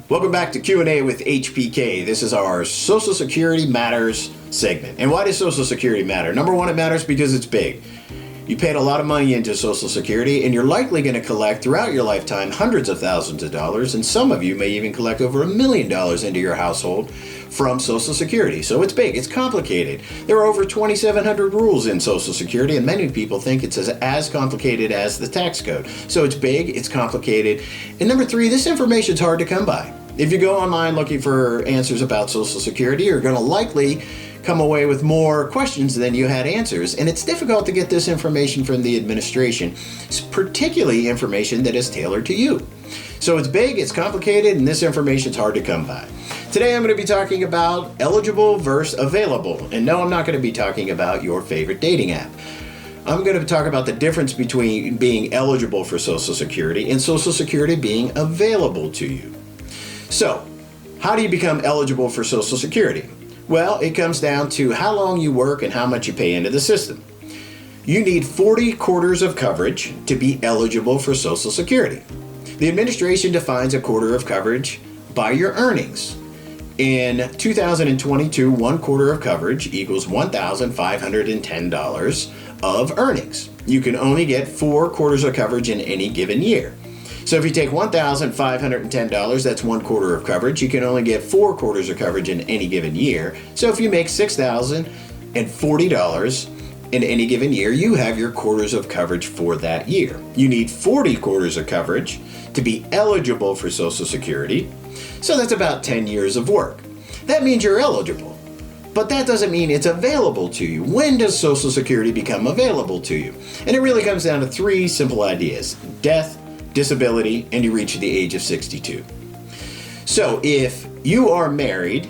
Welcome back to Q&A with HPK. This is our Social Security Matters segment. And why does Social Security matter? Number one, it matters because it's big. You paid a lot of money into Social Security, and you're likely going to collect throughout your lifetime hundreds of thousands of dollars, and some of you may even collect over $1 million into your household from Social Security. So it's big, it's complicated. There are over 2,700 rules in Social Security, and many people think it's as complicated as the tax code. So it's big, it's complicated. And number three, this information is hard to come by. If you go online looking for answers about Social Security, you're going to likely come away with more questions than you had answers, and it's difficult to get this information from the administration. It's particularly information that is tailored to you. So it's big, it's complicated, and this information is hard to come by. Today I'm going to be talking about eligible versus available, and no, I'm not going to be talking about your favorite dating app. I'm going to talk about the difference between being eligible for Social Security and Social Security being available to you. So, how do you become eligible for Social Security? Well, it comes down to how long you work and how much you pay into the system. You need 40 quarters of coverage to be eligible for Social Security. The administration defines a quarter of coverage by your earnings. In 2022, 1 quarter of coverage equals $1,510 of earnings. You can only get 4 quarters of coverage in any given year. So if you take $1,510, that's 1 quarter of coverage. You can only get 4 quarters of coverage in any given year. So if you make $6,040 in any given year, you have your quarters of coverage for that year. You need 40 quarters of coverage to be eligible for Social Security. So that's about 10 years of work. That means you're eligible. But that doesn't mean it's available to you. When does Social Security become available to you? And it really comes down to 3 simple ideas: death, disability, and you reach the age of 62. So if you are married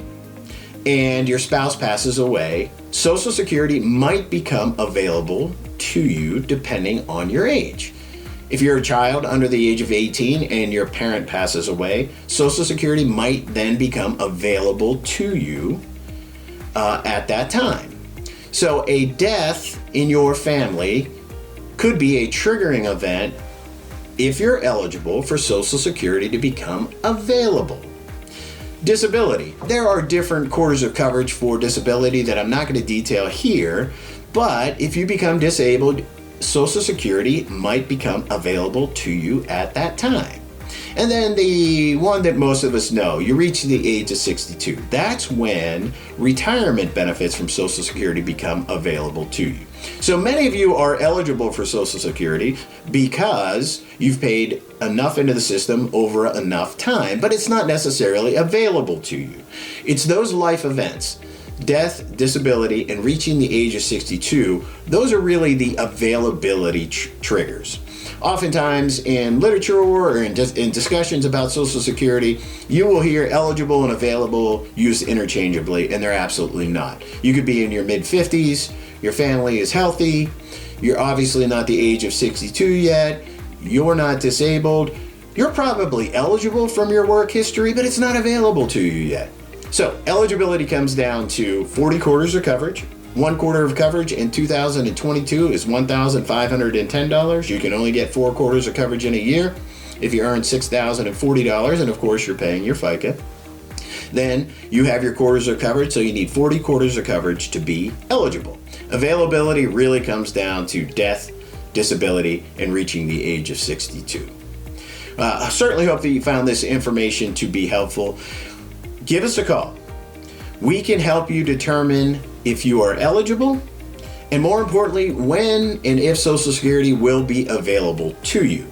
and your spouse passes away, Social Security might become available to you depending on your age. If you're a child under the age of 18 and your parent passes away, Social Security might then become available to you at that time. So a death in your family could be a triggering event if you're eligible for Social Security to become available. Disability. There are different quarters of coverage for disability that I'm not going to detail here, but if you become disabled, Social Security might become available to you at that time. And then the one that most of us know, you reach the age of 62. That's when retirement benefits from Social Security become available to you. So many of you are eligible for Social Security because you've paid enough into the system over enough time, but it's not necessarily available to you. It's those life events, death, disability, and reaching the age of 62, those are really the availability triggers. Oftentimes in literature or in discussions about Social Security, you will hear eligible and available used interchangeably, and they're absolutely not. You could be in your mid-50s, your family is healthy, you're obviously not the age of 62 yet, you're not disabled, you're probably eligible from your work history, but it's not available to you yet. So eligibility comes down to 40 quarters of coverage. 1 quarter of coverage in 2022 is $1,510. You can only get 4 quarters of coverage in a year if you earn $6,040, and of course you're paying your FICA. Then you have your quarters of coverage, so you need 40 quarters of coverage to be eligible. Availability really comes down to death, disability, and reaching the age of 62. I certainly hope that you found this information to be helpful. Give us a call. We can help you determine if you are eligible, and more importantly, when and if Social Security will be available to you.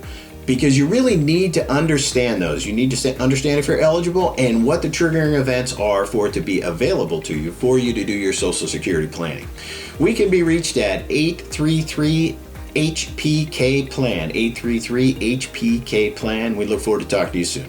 Because you really need to understand those. You need to understand if you're eligible and what the triggering events are for it to be available to you, for you to do your Social Security planning. We can be reached at 833-HPK-PLAN, 833-HPK-PLAN. We look forward to talking to you soon.